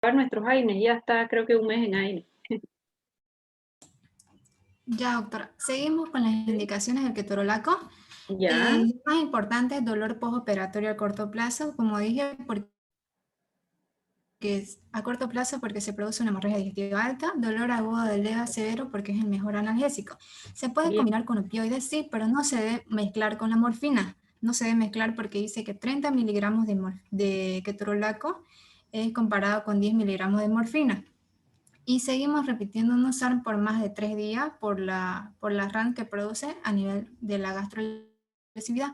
nuestros AINES, ya está creo que un mes en AINES. Ya, doctora. Seguimos con las indicaciones del ketorolaco. Ya. Lo más importante es dolor postoperatorio a corto plazo, como dije, porque a corto plazo porque se produce una hemorragia digestiva alta, dolor agudo del leve a severo porque es el mejor analgésico. Se puede Bien. combinar con opioides, sí, pero no se debe mezclar con la morfina. No se debe mezclar porque dice que 30 miligramos de ketorolaco es comparado con 10 miligramos de morfina. Y seguimos repitiendo no usar por más de 3 días por la RAM que produce a nivel de la gastrolesividad.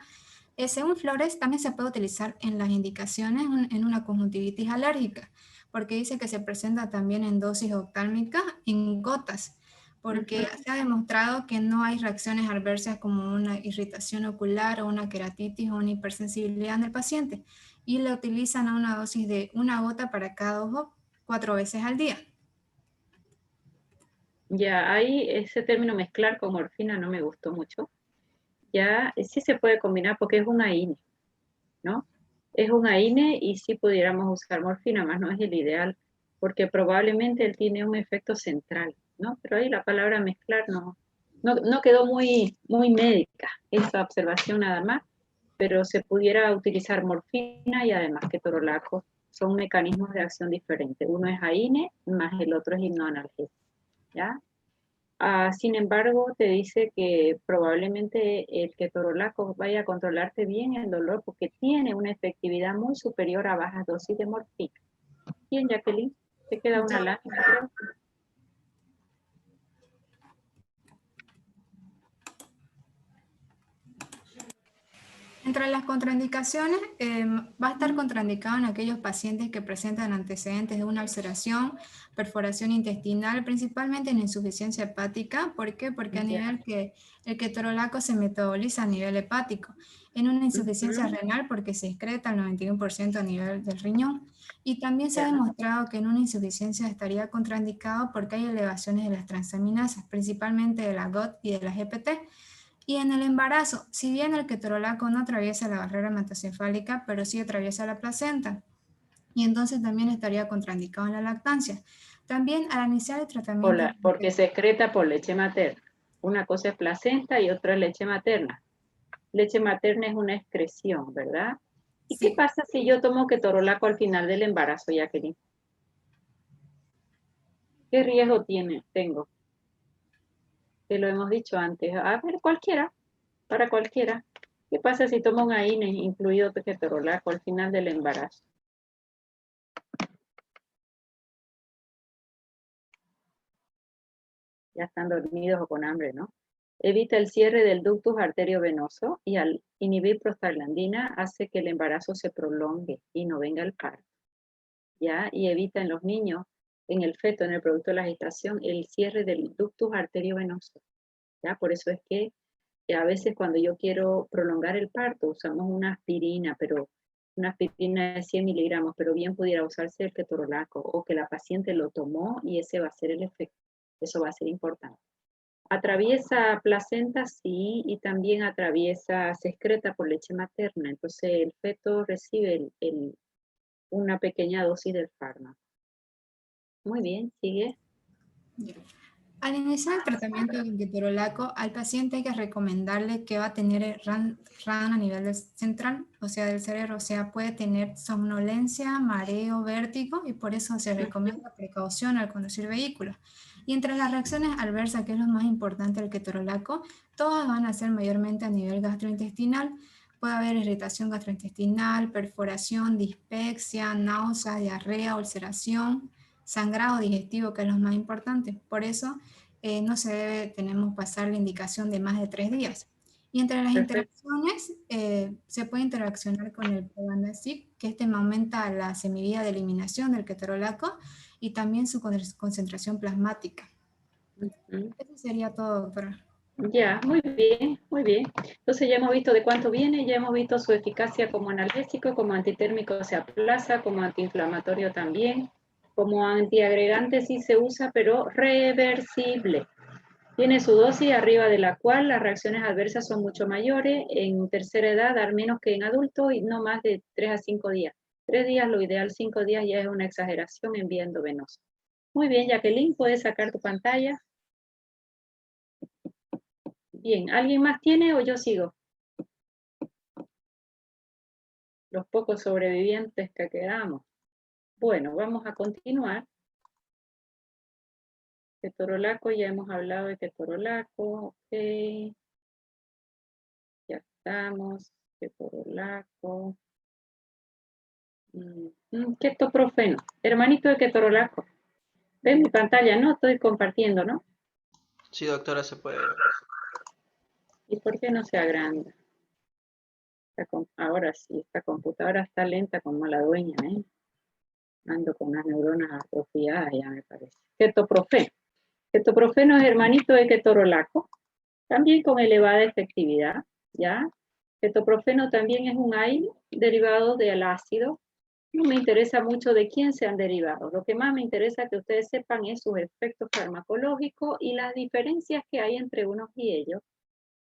Según Flores, también se puede utilizar en las indicaciones en una conjuntivitis alérgica, porque dice que se presenta también en dosis oftálmicas en gotas, porque se ha demostrado que no hay reacciones adversas como una irritación ocular o una queratitis o una hipersensibilidad en el paciente, y la utilizan a una dosis de una gota para cada ojo 4 veces al día. Ya, ahí ese término mezclar con morfina no me gustó mucho. Ya, sí se puede combinar porque es un AINE, ¿no? Es un AINE y sí pudiéramos usar morfina, más no es el ideal, porque probablemente él tiene un efecto central, ¿no? Pero ahí la palabra mezclar no quedó muy médica, esa observación nada más, pero se pudiera utilizar morfina y además ketorolaco. Son mecanismos de acción diferentes. Uno es AINE, más el otro es hipnoanalgésico, ¿ya? Sin embargo, te dice que probablemente el ketorolaco vaya a controlarte bien el dolor porque tiene una efectividad muy superior a bajas dosis de morfina. Bien, Jacqueline, te queda una lámina, creo. Entre las contraindicaciones, va a estar contraindicado en aquellos pacientes que presentan antecedentes de una ulceración, perforación intestinal, principalmente en insuficiencia hepática. ¿Por qué? Porque a nivel que el ketorolaco se metaboliza a nivel hepático. En una insuficiencia renal porque se excreta el 91% a nivel del riñón. Y también se ha demostrado que en una insuficiencia estaría contraindicado porque hay elevaciones de las transaminasas, principalmente de la GOT y de la GPT. Y en el embarazo, si bien el ketorolaco no atraviesa la barrera hematocefálica, pero sí atraviesa la placenta, y entonces también estaría contraindicado en la lactancia. También al iniciar el tratamiento... Porque se excreta por leche materna. Una cosa es placenta y otra es leche materna. Leche materna es una excreción, ¿verdad? ¿Y qué pasa si yo tomo ketorolaco al final del embarazo, Jacqueline? ¿Qué riesgo tengo? Que lo hemos dicho antes. A ver, para cualquiera. ¿Qué pasa si tomo un AINE incluido ketorolaco al final del embarazo? Ya están dormidos o con hambre, ¿no? Evita el cierre del ductus arteriovenoso y al inhibir prostaglandina hace que el embarazo se prolongue y no venga el parto, ¿ya? Y evita en los niños, en el feto, en el producto de la gestación, el cierre del ductus arteriovenoso, ¿ya? Por eso es que a veces cuando yo quiero prolongar el parto usamos una aspirina, pero una aspirina de 100 miligramos, pero bien pudiera usarse el ketorolaco o que la paciente lo tomó y ese va a ser el efecto. Eso va a ser importante. Atraviesa placenta, sí, y también se excreta por leche materna. Entonces el feto recibe una pequeña dosis del fármaco. Muy bien, sigue. Al iniciar el tratamiento con ketorolaco, al paciente hay que recomendarle que va a tener RAN a nivel central, o sea, del cerebro, o sea, puede tener somnolencia, mareo, vértigo, y por eso se recomienda precaución al conducir vehículos. Y entre las reacciones adversas, que es lo más importante del ketorolaco, todas van a ser mayormente a nivel gastrointestinal. Puede haber irritación gastrointestinal, perforación, dispepsia, náuseas, diarrea, ulceración, sangrado digestivo, que es lo más importante. Por eso no se debe, tenemos pasar la indicación de más de 3 días. Y entre las interacciones, se puede interaccionar con el Probanacid, que este aumenta la semivía de eliminación del ketorolaco y también su concentración plasmática. Eso sería todo, doctora. Ya, muy bien, muy bien. Entonces ya hemos visto de cuánto viene, ya hemos visto su eficacia como analgésico, como antitérmico se aplaza, como antiinflamatorio también, como antiagregante sí se usa, pero reversible. Tiene su dosis arriba de la cual las reacciones adversas son mucho mayores, en tercera edad, al menos que en adultos, y no más de 3 a 5 días. 3 días, lo ideal 5 días ya es una exageración en vía endovenosa. Muy bien, Jacqueline, ¿puedes sacar tu pantalla? Bien, ¿alguien más tiene o yo sigo? Los pocos sobrevivientes que quedamos. Bueno, vamos a continuar. Ketorolaco, ya hemos hablado de ketorolaco, ok. Ya estamos, ketorolaco. Ketoprofeno, hermanito de ketorolaco. ¿Ven mi pantalla? No, estoy compartiendo, ¿no? Sí, doctora, se puede ver. ¿Y por qué no se agranda? Ahora sí, esta computadora está lenta como la dueña, ¿eh? Ando con las neuronas atrofiadas, ya me parece. Ketoprofeno. Ketoprofeno es hermanito de ketorolaco, también con elevada efectividad, ¿ya? Ketoprofeno también es un AINE derivado del ácido. No me interesa mucho de quién sean derivados. Lo que más me interesa que ustedes sepan es sus efectos farmacológicos y las diferencias que hay entre unos y ellos.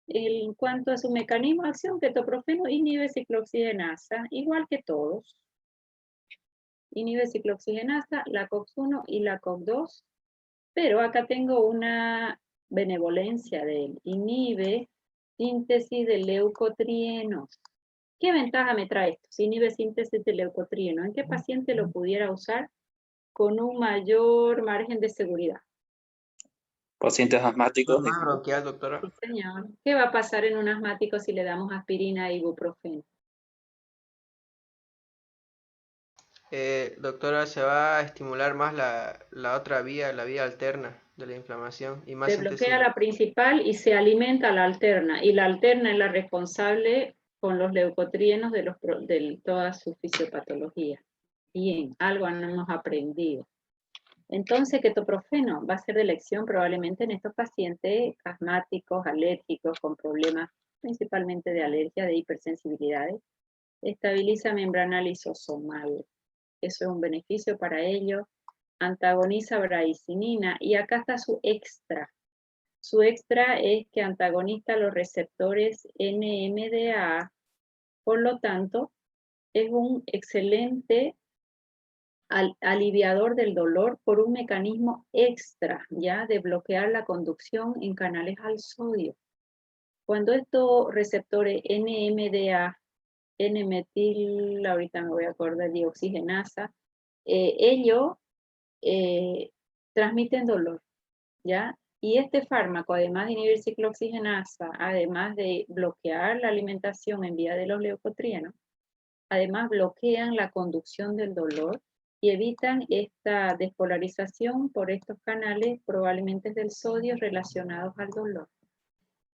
En cuanto a su mecanismo de acción, ketoprofeno inhibe ciclooxigenasa, igual que todos. Inhibe ciclooxigenasa, la COX-1 y la COX-2, pero acá tengo una benevolencia de él. Inhibe síntesis de leucotrienos. ¿Qué ventaja me trae esto? Si inhibe síntesis de leucotrieno, ¿en qué paciente lo pudiera usar con un mayor margen de seguridad? Pacientes asmáticos. Más bronquial, doctora. Sí, señor. ¿Qué va a pasar en un asmático si le damos aspirina e ibuprofeno? Doctora, se va a estimular más la otra vía, la vía alterna de la inflamación y más Se bloquea la principal y se alimenta la alterna. Y la alterna es la responsable con los leucotrienos de toda su fisiopatología. Bien, algo hemos aprendido. Entonces, ketoprofeno va a ser de elección probablemente en estos pacientes asmáticos, alérgicos, con problemas principalmente de alergia, de hipersensibilidades. Estabiliza membrana lisosomal. Eso es un beneficio para ellos. Antagoniza bradicinina. Y acá está su extra. Su extra es que antagoniza los receptores NMDA. Por lo tanto, es un excelente aliviador del dolor por un mecanismo extra, ¿ya? De bloquear la conducción en canales al sodio. Cuando estos receptores NMDA, N-metil, ahorita me voy a acordar, dioxigenasa, ellos transmiten dolor, ¿ya? Y este fármaco, además de inhibir ciclooxigenasa, además de bloquear la alimentación en vía de los leucotrienos, además bloquean la conducción del dolor y evitan esta despolarización por estos canales probablemente del sodio relacionados al dolor.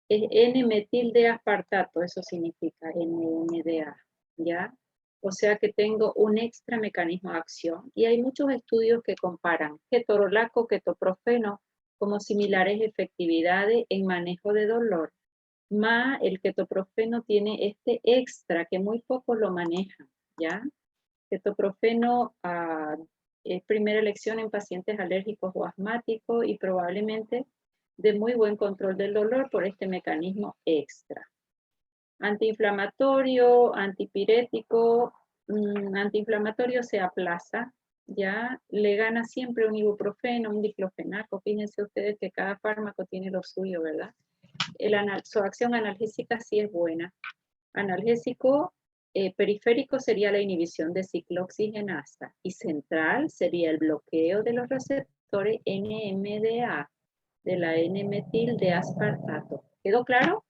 Es N-metil de aspartato, eso significa NMDA, ¿ya? O sea que tengo un extra mecanismo de acción. Y hay muchos estudios que comparan ketorolaco, ketoprofeno como similares efectividades en manejo de dolor. Más el ketoprofeno tiene este extra que muy pocos lo manejan, ¿ya? Ketoprofeno es primera elección en pacientes alérgicos o asmáticos y probablemente de muy buen control del dolor por este mecanismo extra. Antiinflamatorio, antipirético, antiinflamatorio se aplaza, ya le gana siempre un ibuprofeno, un diclofenaco. Fíjense ustedes que cada fármaco tiene lo suyo, ¿verdad? Su acción analgésica sí es buena. Analgésico periférico sería la inhibición de ciclooxigenasa y central sería el bloqueo de los receptores NMDA, de la N-metil de aspartato. ¿Quedó claro?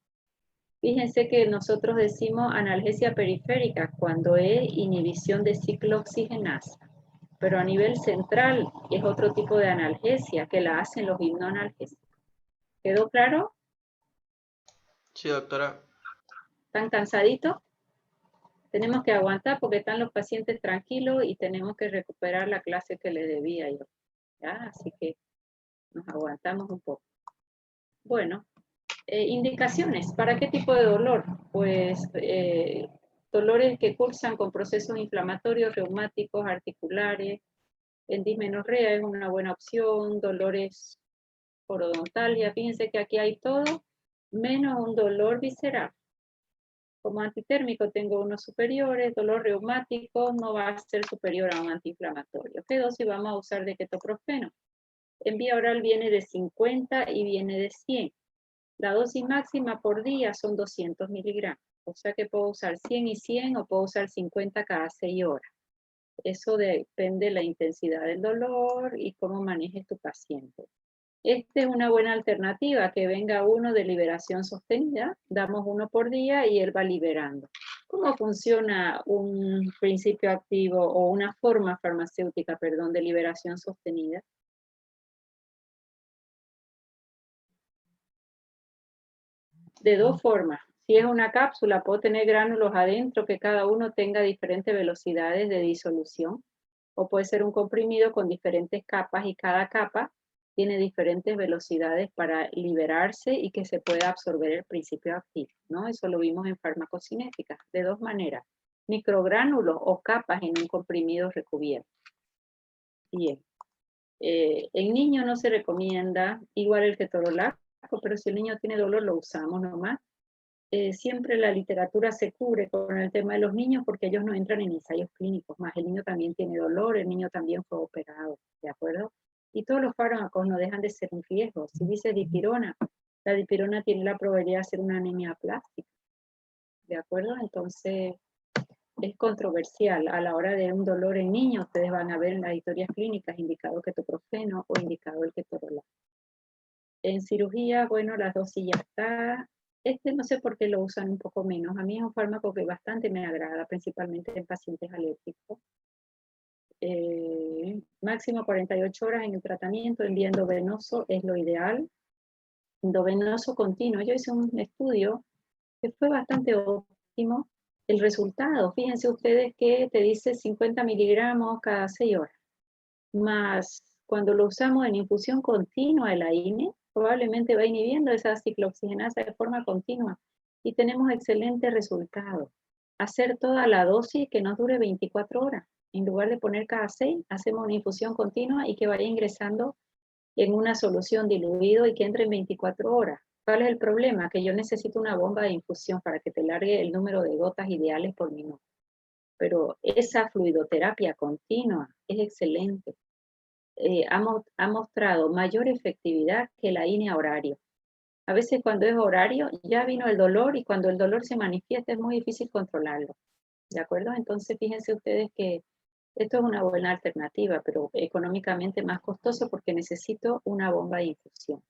Fíjense que nosotros decimos analgesia periférica cuando es inhibición de ciclooxigenasa, pero a nivel central es otro tipo de analgesia que la hacen los hipnoanalgésicos. ¿Quedó claro? Sí, doctora. ¿Están cansaditos? Tenemos que aguantar porque están los pacientes tranquilos y tenemos que recuperar la clase que les debía yo. ¿Ya? Así que nos aguantamos un poco. Bueno, indicaciones. ¿Para qué tipo de dolor? Pues dolores que cursan con procesos inflamatorios, reumáticos, articulares. En dismenorrea es una buena opción. Dolores por odontalia. Fíjense que aquí hay todo menos un dolor visceral. Como antitérmico tengo unos superiores, dolor reumático no va a ser superior a un antiinflamatorio. ¿Qué dosis vamos a usar de ketoprofeno? En vía oral viene de 50 y viene de 100. La dosis máxima por día son 200 miligramos. O sea que puedo usar 100 y 100 o puedo usar 50 cada 6 horas. Eso depende de la intensidad del dolor y cómo manejes tu paciente. Esta es una buena alternativa, que venga uno de liberación sostenida, damos uno por día y él va liberando. ¿Cómo funciona un principio activo o una forma farmacéutica, perdón, de liberación sostenida? De dos formas. Si es una cápsula, puedo tener gránulos adentro que cada uno tenga diferentes velocidades de disolución, o puede ser un comprimido con diferentes capas y cada capa tiene diferentes velocidades para liberarse y que se pueda absorber el principio activo, ¿no? Eso lo vimos en farmacocinética, de dos maneras, microgránulos o capas en un comprimido recubierto. Bien. En niños no se recomienda igual el ketorolaco, pero si el niño tiene dolor lo usamos nomás. Siempre la literatura se cubre con el tema de los niños porque ellos no entran en ensayos clínicos, más el niño también tiene dolor, el niño también fue operado, ¿de acuerdo? Y todos los fármacos no dejan de ser un riesgo. Si dice dipirona, la dipirona tiene la probabilidad de ser una anemia plástica, ¿de acuerdo? Entonces es controversial. A la hora de un dolor en niños, ustedes van a ver en las historias clínicas indicado ketoprofeno o indicado el ketorolaco. En cirugía, bueno, las dosis ya está. No sé por qué lo usan un poco menos. A mí es un fármaco que bastante me agrada, principalmente en pacientes alérgicos. Máximo 48 horas en el tratamiento, en vía endovenoso es lo ideal. Endovenoso continuo. Yo hice un estudio que fue bastante óptimo. El resultado, fíjense ustedes que te dice 50 miligramos cada 6 horas. Más cuando lo usamos en infusión continua de la INE, probablemente va inhibiendo esa ciclooxigenasa de forma continua y tenemos excelentes resultados. Hacer toda la dosis que nos dure 24 horas. En lugar de poner cada 6, hacemos una infusión continua y que vaya ingresando en una solución diluido y que entre en 24 horas. ¿Cuál es el problema? Que yo necesito una bomba de infusión para que te largue el número de gotas ideales por minuto. Pero esa fluidoterapia continua es excelente. Ha mostrado mayor efectividad que la INE a horario. A veces cuando es horario ya vino el dolor y cuando el dolor se manifiesta es muy difícil controlarlo. ¿De acuerdo? Entonces fíjense ustedes que esto es una buena alternativa, pero económicamente más costoso porque necesito una bomba de infusión.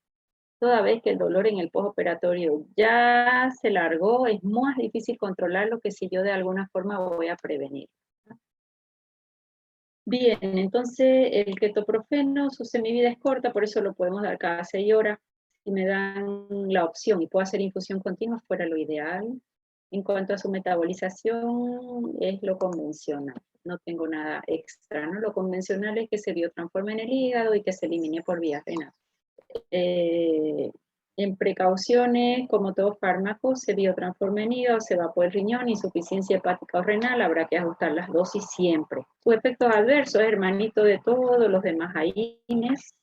Toda vez que el dolor en el postoperatorio ya se largó, es más difícil controlarlo que si yo de alguna forma voy a prevenir. Bien, entonces el ketoprofeno, su semivida es corta, por eso lo podemos dar cada 6 horas. Si me dan la opción y puedo hacer infusión continua, fuera lo ideal. En cuanto a su metabolización, es lo convencional. No tengo nada extra, ¿no? Lo convencional es que se biotransforme en el hígado y que se elimine por vía renal. En precauciones, como todo fármaco, se biotransforma en hígado, se va por el riñón, insuficiencia hepática o renal, habrá que ajustar las dosis siempre. Sus efectos adversos, hermanito de todos los demás AINES.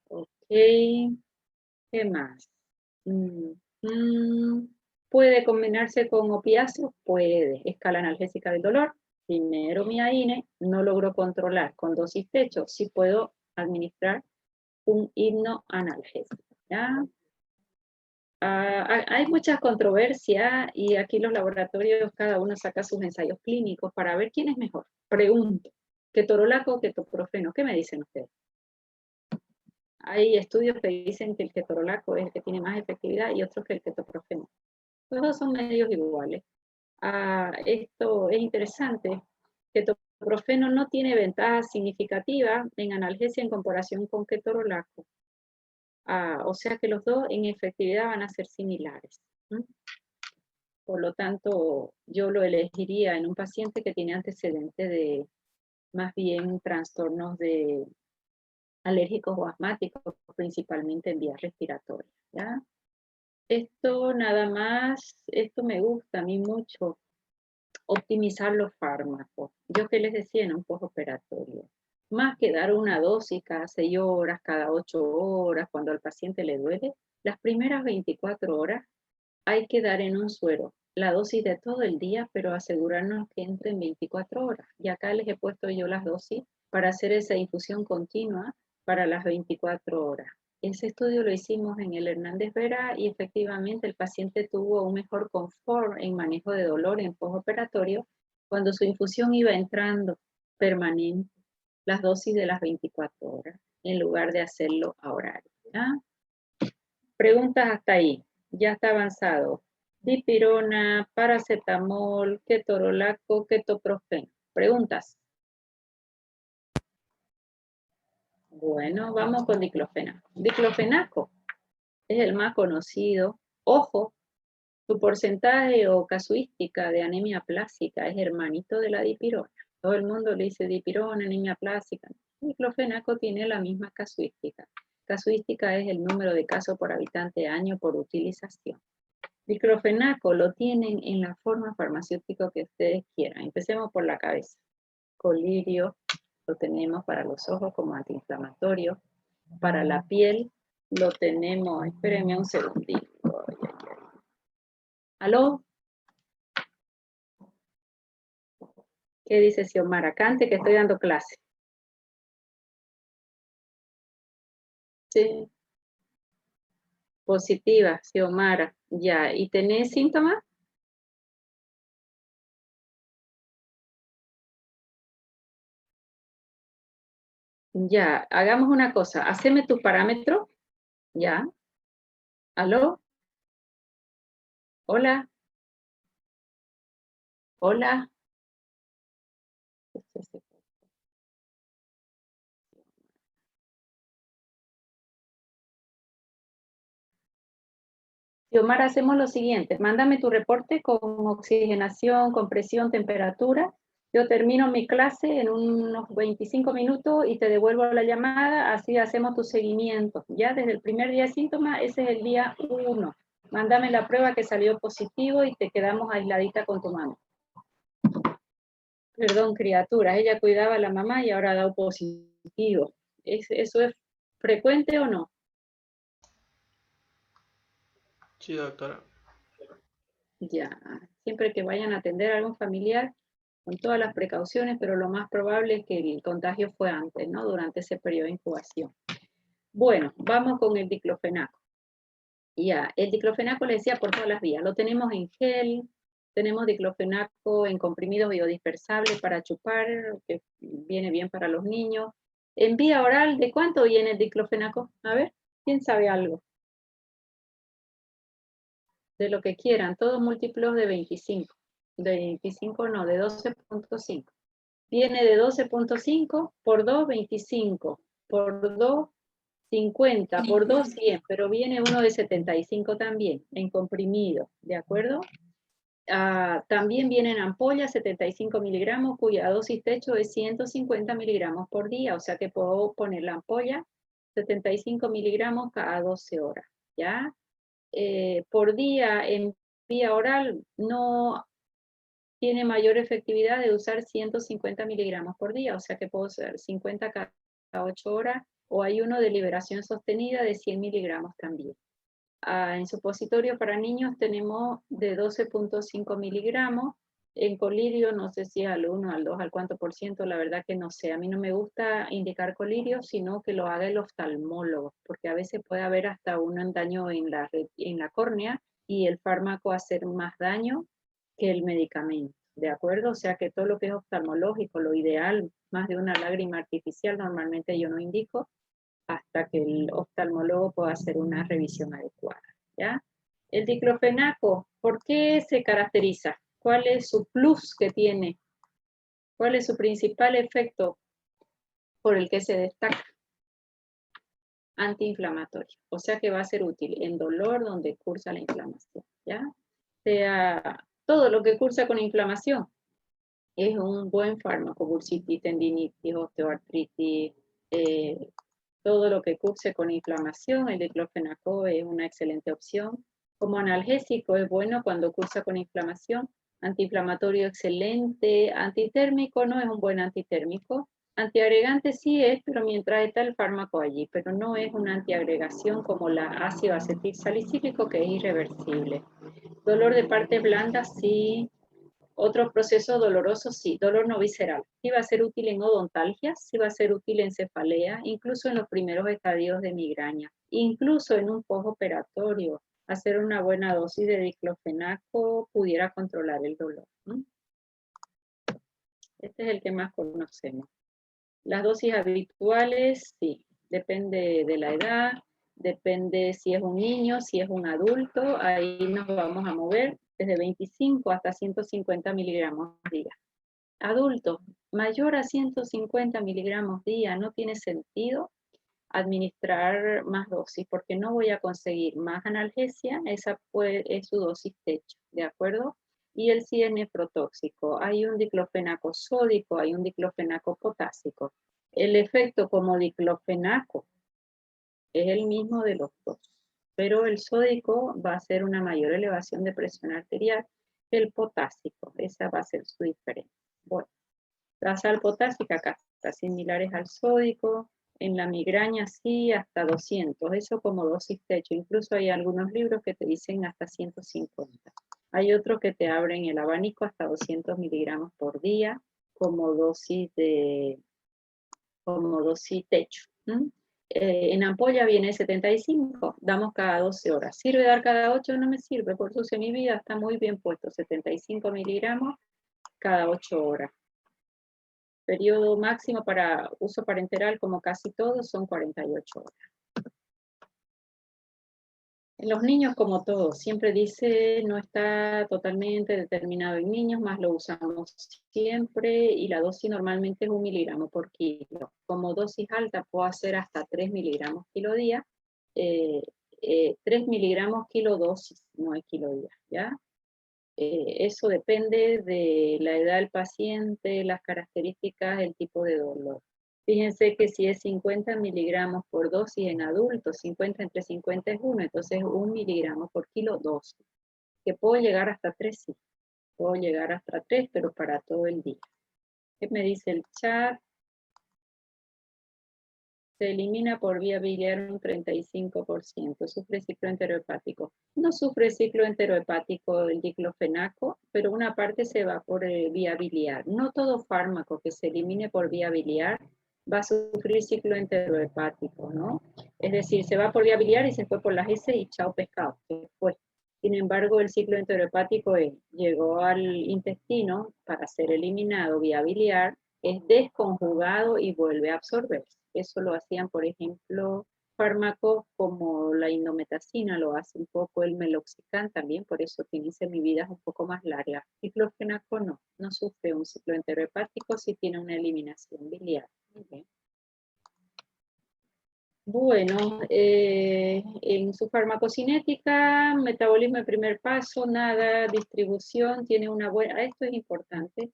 Ok, ¿qué más? ¿Puede combinarse con opiáceos? Puede. Escala analgésica del dolor. Primero mi AINE, no logro controlar con dosis techo. Sí puedo administrar un himno analgésico. ¿Ya? Hay mucha controversia y aquí los laboratorios cada uno saca sus ensayos clínicos para ver quién es mejor. Pregunto, ketorolaco o ketoprofeno, ¿qué me dicen ustedes? Hay estudios que dicen que el ketorolaco es el que tiene más efectividad y otros que el ketoprofeno. Los dos son medios iguales. Esto es interesante. Ketoprofeno no tiene ventaja significativa en analgesia en comparación con ketorolaco. O sea que los dos en efectividad van a ser similares. Por lo tanto, yo lo elegiría en un paciente que tiene antecedentes de más bien trastornos alérgicos o asmáticos, principalmente en vías respiratorias. ¿Ya? Esto nada más, esto me gusta a mí mucho, optimizar los fármacos. Yo que les decía en un postoperatorio, más que dar una dosis cada 6 horas, cada 8 horas, cuando al paciente le duele, las primeras 24 horas hay que dar en un suero la dosis de todo el día, pero asegurarnos que entre en 24 horas. Y acá les he puesto yo las dosis para hacer esa infusión continua para las 24 horas. Ese estudio lo hicimos en el Hernández Vera y efectivamente el paciente tuvo un mejor confort en manejo de dolor en postoperatorio cuando su infusión iba entrando permanente, las dosis de las 24 horas, en lugar de hacerlo a horario. ¿Ya? Preguntas hasta ahí. Ya está avanzado. Dipirona, paracetamol, ketorolaco, ketoprofeno. Preguntas. Bueno, vamos con diclofenaco. Diclofenaco es el más conocido. Ojo, su porcentaje o casuística de anemia plástica es hermanito de la dipirona. Todo el mundo le dice dipirona, anemia plástica. Diclofenaco tiene la misma casuística. Casuística es el número de casos por habitante año por utilización. Diclofenaco lo tienen en la forma farmacéutica que ustedes quieran. Empecemos por la cabeza. Colirio lo tenemos para los ojos como antiinflamatorio. Para la piel lo tenemos, espérenme un segundito. ¿Aló? ¿Qué dice Xiomara? Cante que estoy dando clase. Sí. Positiva, Xiomara. Ya. ¿Y tenés síntomas? Ya. Hagamos una cosa. Haceme tu parámetro. Ya. ¿Aló? Hola. Hola. Xiomara, hacemos lo siguiente. Mándame tu reporte con oxigenación, con presión, temperatura. Yo termino mi clase en unos 25 minutos y te devuelvo la llamada, así hacemos tu seguimiento. Ya desde el primer día de síntomas, ese es el día 1. Mándame la prueba que salió positivo y te quedamos aisladita con tu mamá. Perdón, criaturas, ella cuidaba a la mamá y ahora ha dado positivo. ¿Eso es frecuente o no? Sí, doctora. Ya, siempre que vayan a atender a algún familiar, con todas las precauciones, pero lo más probable es que el contagio fue antes, ¿no? Durante ese periodo de incubación. Bueno, vamos con el diclofenaco. Ya, el diclofenaco le decía por todas las vías. Lo tenemos en gel, tenemos diclofenaco en comprimidos biodispersables para chupar, que viene bien para los niños. En vía oral, ¿de cuánto viene el diclofenaco? A ver, ¿quién sabe algo? De lo que quieran, todos múltiplos de 25. De 25 no, de 12.5. Viene de 12.5 por 2, 25. Por 2, 50. Por 2, 100. Pero viene uno de 75 también, en comprimido. ¿De acuerdo? También vienen ampollas 75 miligramos, cuya dosis techo es 150 miligramos por día. O sea que puedo poner la ampolla 75 miligramos cada 12 horas. ¿Ya? Por día en vía oral no tiene mayor efectividad de usar 150 miligramos por día, o sea que puedo usar 50 cada 8 horas, o hay uno de liberación sostenida de 100 miligramos también. En supositorio para niños tenemos de 12.5 miligramos, en colirio no sé si al 1, al 2, al cuánto por ciento, la verdad que no sé. A mí no me gusta indicar colirio, sino que lo haga el oftalmólogo, porque a veces puede haber hasta un daño en la córnea y el fármaco hacer más daño que el medicamento, ¿de acuerdo? O sea que todo lo que es oftalmológico, lo ideal, más de una lágrima artificial, normalmente yo no indico, hasta que el oftalmólogo pueda hacer una revisión adecuada, ¿ya? El diclofenaco, ¿por qué se caracteriza? ¿Cuál es su plus que tiene? ¿Cuál es su principal efecto por el que se destaca? Antiinflamatorio, o sea que va a ser útil en dolor donde cursa la inflamación, ¿ya? Sea todo lo que cursa con inflamación es un buen fármaco, bursitis, tendinitis, osteoartritis, todo lo que curse con inflamación, el diclofenaco es una excelente opción. Como analgésico es bueno cuando cursa con inflamación, antiinflamatorio excelente, antitérmico no es un buen antitérmico, Antiagregante sí es, pero mientras está el fármaco allí, pero no es una antiagregación como la ácido acetil salicílico, que es irreversible. Dolor de parte blanda sí. Otros procesos dolorosos sí. Dolor no visceral. Sí va a ser útil en odontalgias, sí va a ser útil en cefalea, incluso en los primeros estadios de migraña, incluso en un postoperatorio. Hacer una buena dosis de diclofenaco pudiera controlar el dolor. Este es el que más conocemos. Las dosis habituales, sí, depende de la edad, depende si es un niño, si es un adulto, ahí nos vamos a mover desde 25 hasta 150 miligramos día. Adulto, mayor a 150 miligramos día, no tiene sentido administrar más dosis, porque no voy a conseguir más analgesia, esa es su dosis techo, ¿de acuerdo? Y el sí es nefrotóxico. Hay un diclofenaco sódico, hay un diclofenaco potásico. El efecto como diclofenaco es el mismo de los dos, pero el sódico va a ser una mayor elevación de presión arterial que el potásico. Esa va a ser su diferencia. Bueno, la sal potásica acá está similares al sódico. En la migraña sí, hasta 200, eso como dosis techo. Incluso hay algunos libros que te dicen hasta 150. Hay otros que te abren el abanico hasta 200 miligramos por día como dosis techo. En ampolla viene 75, damos cada 12 horas. ¿Sirve dar cada 8? No me sirve, por su semivida está muy bien puesto, 75 miligramos cada 8 horas. Periodo máximo para uso parenteral, como casi todos, son 48 horas. En los niños, como todo, siempre dice, no está totalmente determinado en niños, más lo usamos siempre, y la dosis normalmente es 1 miligramo por kilo. Como dosis alta puedo hacer hasta 3 miligramos kilo día, 3 miligramos kilo dosis, no es kilo día, ¿ya? Eso depende de la edad del paciente, las características, el tipo de dolor. Fíjense que si es 50 miligramos por dosis en adultos, 50 entre 50 es 1, entonces 1 miligramo por kilo dosis. Que puedo llegar hasta 3, sí. Puedo llegar hasta 3, pero para todo el día. ¿Qué me dice el chat? Se elimina por vía biliar un 35%, sufre ciclo enterohepático. No sufre ciclo enterohepático el diclofenaco, pero una parte se va por vía biliar. No todo fármaco que se elimine por vía biliar va a sufrir ciclo enterohepático, ¿no? Es decir, se va por vía biliar y se fue por las heces y chao pescado, se fue. Sin embargo, el ciclo enterohepático llegó al intestino para ser eliminado vía biliar, es desconjugado y vuelve a absorberse. Eso lo hacían, por ejemplo, fármacos como la indometacina, lo hace un poco el meloxicam también, por eso tiene semividas un poco más largas. Diclofenaco no sufre un ciclo enterohepático si tiene una eliminación biliar. Okay. Bueno, en su farmacocinética, metabolismo de primer paso, nada, distribución, tiene una buena, esto es importante,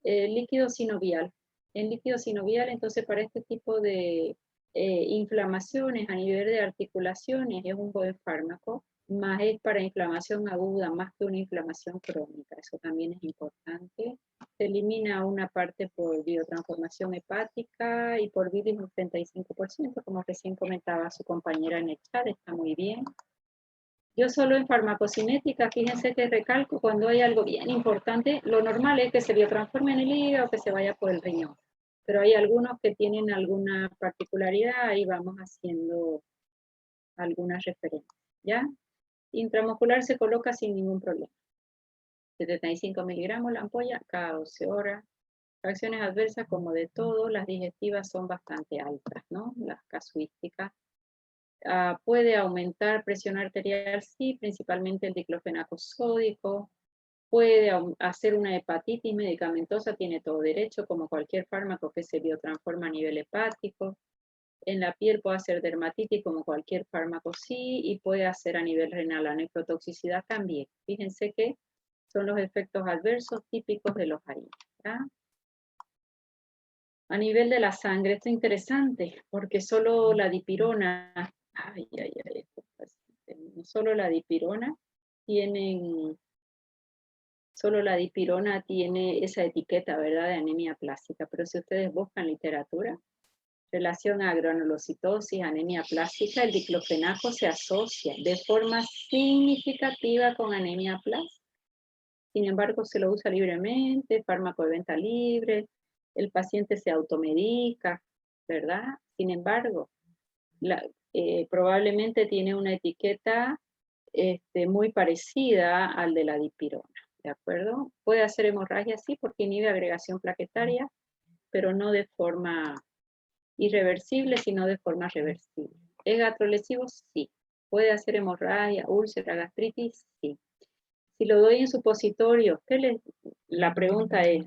líquido sinovial. En líquido sinovial, entonces para este tipo de inflamaciones a nivel de articulaciones es un buen fármaco, más es para inflamación aguda, más que una inflamación crónica, eso también es importante. Se elimina una parte por biotransformación hepática y por bilis un 35%, como recién comentaba su compañera en el chat, está muy bien. Yo solo en farmacocinética, fíjense que recalco cuando hay algo bien importante, lo normal es que se biotransforme en el hígado o que se vaya por el riñón. Pero hay algunos que tienen alguna particularidad y vamos haciendo algunas referencias, ¿ya? Intramuscular se coloca sin ningún problema. 75 miligramos la ampolla cada 12 horas. Reacciones adversas, como de todo, las digestivas son bastante altas, ¿no? Las casuísticas. Puede aumentar presión arterial, sí, principalmente el diclofenaco sódico. Puede hacer una hepatitis medicamentosa, tiene todo derecho, como cualquier fármaco que se biotransforma a nivel hepático. En la piel puede hacer dermatitis, como cualquier fármaco, sí, y puede hacer a nivel renal la nefrotoxicidad también. Fíjense que son los efectos adversos típicos de los AINE. A nivel de la sangre, esto es interesante, porque solo la dipirona, no solo la dipirona tienen Solo la dipirona tiene esa etiqueta, ¿verdad?, de anemia plástica, pero si ustedes buscan literatura, relación a granulocitosis, anemia plástica, el diclofenaco se asocia de forma significativa con anemia plástica. Sin embargo, se lo usa libremente, fármaco de venta libre, el paciente se automedica, ¿verdad? Sin embargo, probablemente tiene una etiqueta muy parecida al de la dipirona, ¿de acuerdo? Puede hacer hemorragia, sí, porque inhibe agregación plaquetaria, pero no de forma irreversible, sino de forma reversible. ¿Es gastrolesivo? Sí. ¿Puede hacer hemorragia, úlcera, gastritis? Sí. Si lo doy en supositorio, la pregunta es,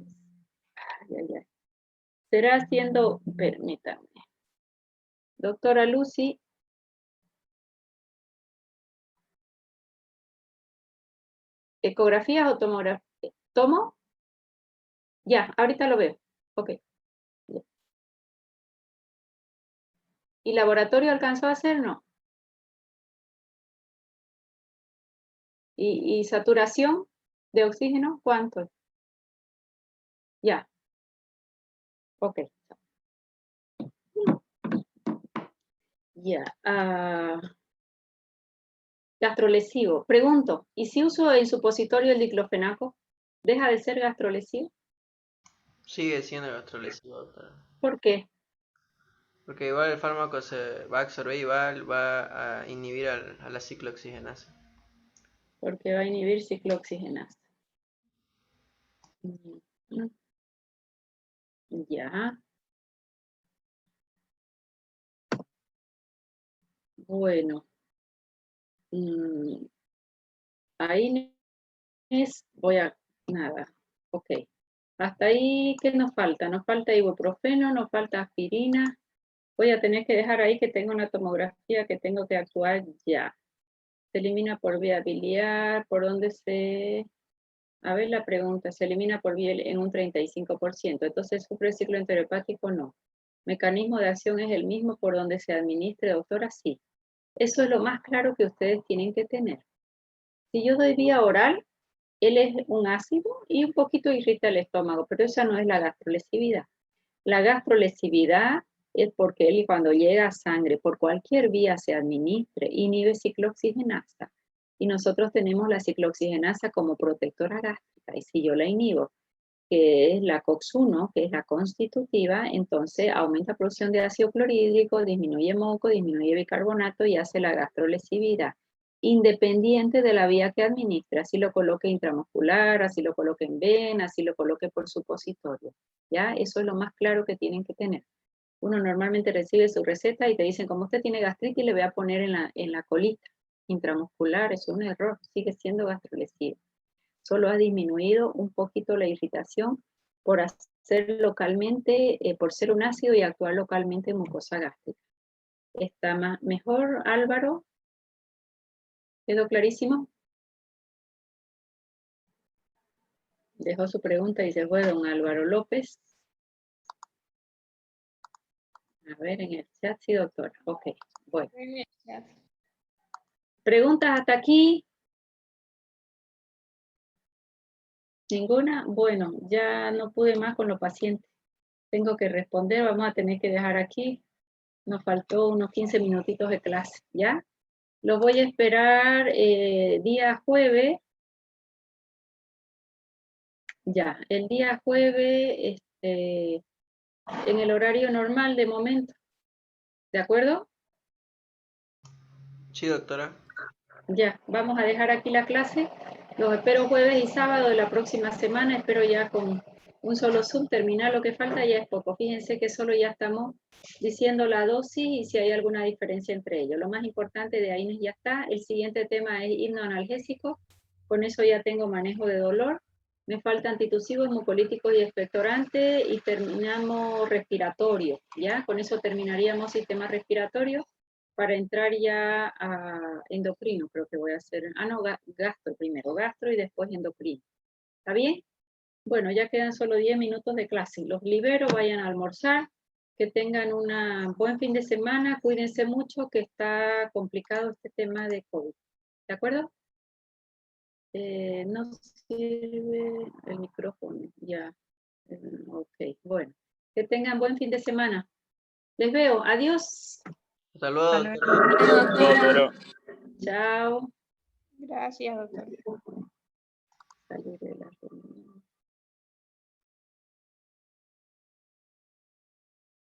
¿será haciendo, permítame, doctora Lucy, ecografías o tomografía? ¿Tomo? Ya, ahorita lo veo. Ok. Ya. ¿Y laboratorio alcanzó a hacer? No. ¿Y saturación de oxígeno? ¿Cuánto? Ya. Ok. Ya. Gastrolesivo. Pregunto, ¿y si uso en supositorio el diclofenaco, deja de ser gastrolesivo? Sigue siendo gastrolesivo, doctora. ¿Por qué? Porque igual el fármaco se va a absorber y va a inhibir a la ciclooxigenasa. Porque va a inhibir ciclooxigenasa. Ya. Bueno. Ahí nada. Ok. Hasta ahí, ¿qué nos falta? Nos falta ibuprofeno, nos falta aspirina. Voy a tener que dejar ahí que tengo una tomografía que tengo que actuar ya. Se elimina por vía biliar, ¿por dónde se...? A ver la pregunta, se elimina por vía en un 35%, entonces sufre ciclo enterohepático, no. Mecanismo de acción es el mismo por donde se administre, doctora, sí. Eso es lo más claro que ustedes tienen que tener. Si yo doy vía oral, él es un ácido y un poquito irrita el estómago, pero esa no es la gastrolesividad. La gastrolesividad es porque él cuando llega a sangre por cualquier vía se administre, inhibe ciclooxigenasa. Y nosotros tenemos la ciclooxigenasa como protectora gástrica. Y si yo la inhibo, que es la COX-1, que es la constitutiva, entonces aumenta producción de ácido clorhídrico, disminuye moco, disminuye bicarbonato y hace la gastrolesividad, independiente de la vía que administra, así lo coloque intramuscular, así lo coloque en vena, así lo coloque por supositorio. ¿Ya? Eso es lo más claro que tienen que tener. Uno normalmente recibe su receta y te dicen, como usted tiene gastritis, le voy a poner en la colita intramuscular, es un error, sigue siendo gastrolesivo. Solo ha disminuido un poquito la irritación por hacer localmente, por ser un ácido y actuar localmente en mucosa gástrica. ¿Está mejor, Álvaro? ¿Quedó clarísimo? Dejó su pregunta y se fue don Álvaro López. A ver, en el chat, sí, doctora. Ok, bueno. ¿Preguntas hasta aquí? ¿Ninguna? Bueno, ya no pude más con los pacientes. Tengo que responder, vamos a tener que dejar aquí. Nos faltó unos 15 minutitos de clase, ¿ya? Los voy a esperar día jueves. Ya, el día jueves, en el horario normal de momento. ¿De acuerdo? Sí, doctora. Ya, vamos a dejar aquí la clase. Los espero jueves y sábado de la próxima semana. Espero ya con un solo Zoom terminar lo que falta, ya es poco. Fíjense que solo ya estamos diciendo la dosis y si hay alguna diferencia entre ellos. Lo más importante de ahí ya está. El siguiente tema es hipnoanalgésico. Con eso ya tengo manejo de dolor. Me falta antitusivos, mucolíticos y expectorantes y terminamos respiratorio. ¿Ya? Con eso terminaríamos sistema respiratorio para entrar ya a endocrino, creo que voy a hacer, no, gastro primero, gastro y después endocrino. ¿Está bien? Bueno, ya quedan solo 10 minutos de clase. Los libero, vayan a almorzar, que tengan un buen fin de semana, cuídense mucho, que está complicado este tema de COVID. ¿De acuerdo? No sirve el micrófono, ya. Ok, bueno. Que tengan buen fin de semana. Les veo. Adiós. Hasta luego. Hasta luego, doctora. Chao. Gracias, doctora. Salir de la reunión.